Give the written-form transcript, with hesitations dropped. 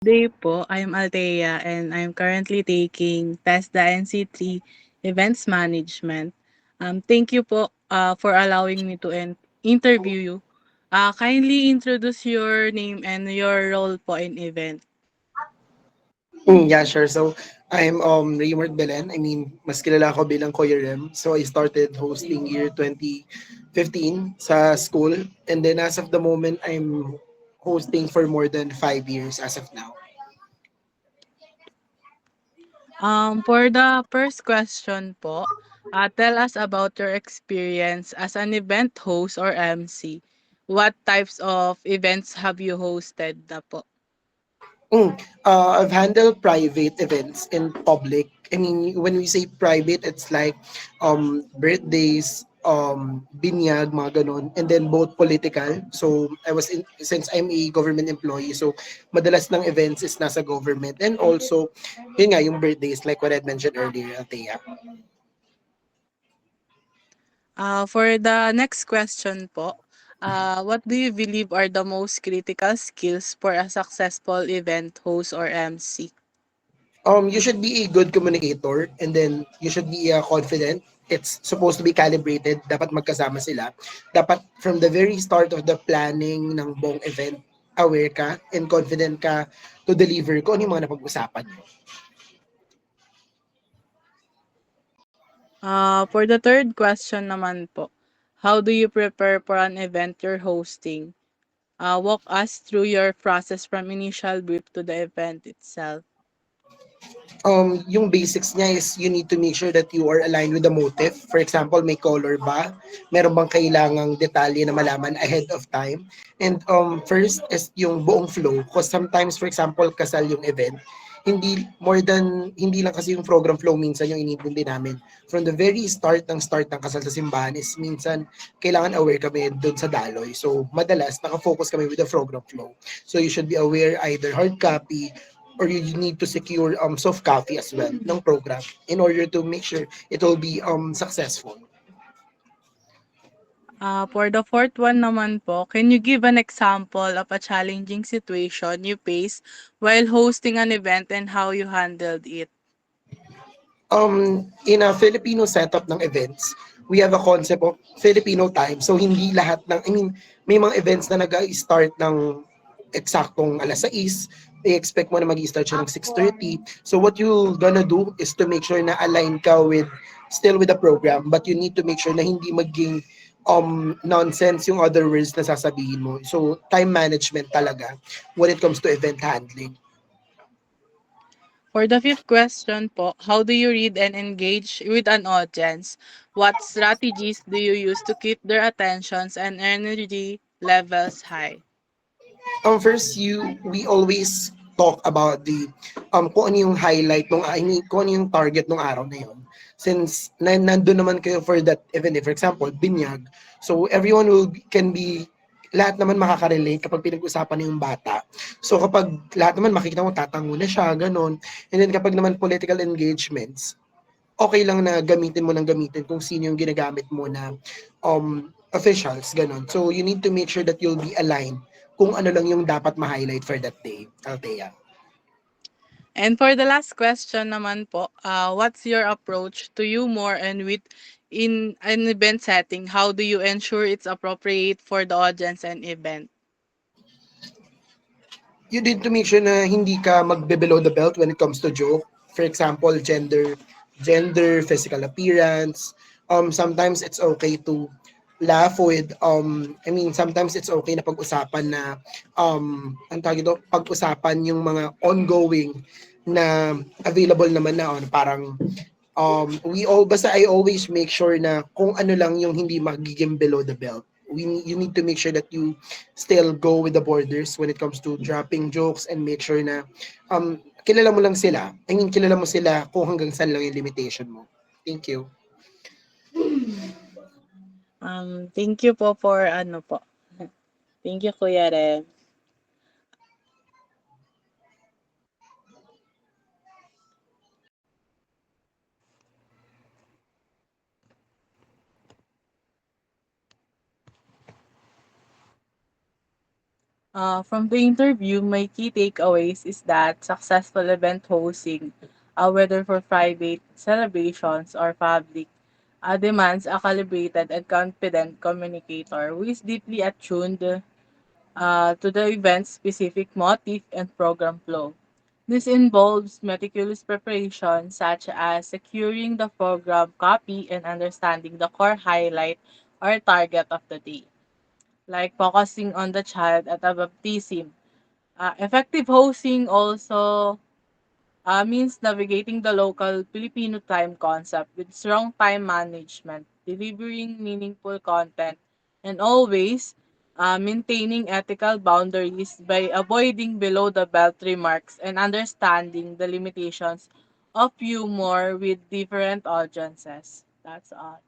Day po, I'm Althea and I'm currently taking TESDA NC3 Events Management. Thank you po for allowing me to interview you. Kindly introduce your name and your role po in event. Yeah, sure. So, I'm Raymond Belen. I mean, mas kilala ako bilang Kuya Rem. So, I started hosting year 2015 sa school. And then as of the moment, I'm hosting for more than 5 years as of now. For the first question po, tell us about your experience as an event host or MC. What types of events have you hosted na po? I've handled private events in public. I mean, when we say private, it's like birthdays, binyag, mga ganun, and then both political. So I was in since I'm a government employee, so madalas ng events is nasa government, and also yun nga yung birthdays like what I mentioned earlier, Althea. For the next question po, what do you believe are the most critical skills for a successful event host or MC? You should be a good communicator, and then you should be confident. It's supposed to be calibrated. Dapat magkasama sila. Dapat from the very start of the planning ng buong event, aware ka and confident ka to deliver kung ano yung mga napag-usapan niyo. For the third question naman po, how do you prepare for an event you're hosting? Walk us through your process from initial brief to the event itself. Yung basics niya is you need to make sure that you are aligned with the motive. For example, may color ba? Meron bang kailangang detalye na malaman ahead of time? And first is yung buong flow. Because sometimes, for example, kasal yung event, hindi lang kasi yung program flow minsan yung inintindi namin. From the very start ng kasal sa simbahan is minsan kailangan aware kami doon sa daloy. So madalas nakafocus kami with the program flow. So you should be aware either hard copy or you need to secure soft copy as well ng program in order to make sure it will be successful. For the fourth one naman po, can you give an example of a challenging situation you faced while hosting an event and how you handled it? In a Filipino setup ng events, we have a concept of Filipino time. So hindi lahat ng, I mean, may mga events na nag-start ng eksaktong alas 6, they expect mo na mag-start siya ng 6:30. So what you gonna do is to make sure na align ka with, still with the program, but you need to make sure na hindi maging nonsense yung other words na sasabihin mo. So time management talaga when it comes to event handling. For the fifth question po, how do you read and engage with an audience? What strategies do you use to keep their attentions and energy levels high? First, we always talk about the kung ano yung highlight nung I mean, kung ano yung target nung araw na yun. Since nandun naman kayo for that event, for example, binyag. So everyone can be lahat naman makaka-relate kapag pinag-usapan na yung bata. So kapag lahat naman makikita mo tatango na siya, ganun. And then kapag naman political engagements, okay lang na gamitin mo ng gamitin kung sino yung ginagamit mo na officials, ganun. So, you need to make sure that you'll be aligned kung ano lang yung dapat ma-highlight for that day, Althea. And for the last question naman po, what's your approach to humor and wit in an event setting? How do you ensure it's appropriate for the audience and event? You need to make sure na hindi ka magbe-below the belt when it comes to joke. For example, gender, physical appearance. Sometimes it's okay to laugh with I mean sometimes it's okay na pag-usapan na ang tawag dito, pag-usapan yung mga ongoing na available naman na parang we all basta I always make sure na kung ano lang yung hindi magiging below the belt. You need to make sure that you still go with the borders when it comes to dropping jokes and make sure na kilala mo lang sila. I mean, kilala mo sila kung hanggang saan lang yung limitation mo. Thank you. Thank you po for ano po. Thank you, Kuya Rem. From the interview, my key takeaways is that successful event hosting, whether for private celebrations or public, demands a calibrated and confident communicator who is deeply attuned to the event's specific motif and program flow. This involves meticulous preparation, such as securing the program copy and understanding the core highlight or target of the day, like focusing on the child at a baptism. Effective hosting also means navigating the local Filipino time concept with strong time management, delivering meaningful content, and always maintaining ethical boundaries by avoiding below the belt remarks and understanding the limitations of humor with different audiences. That's all.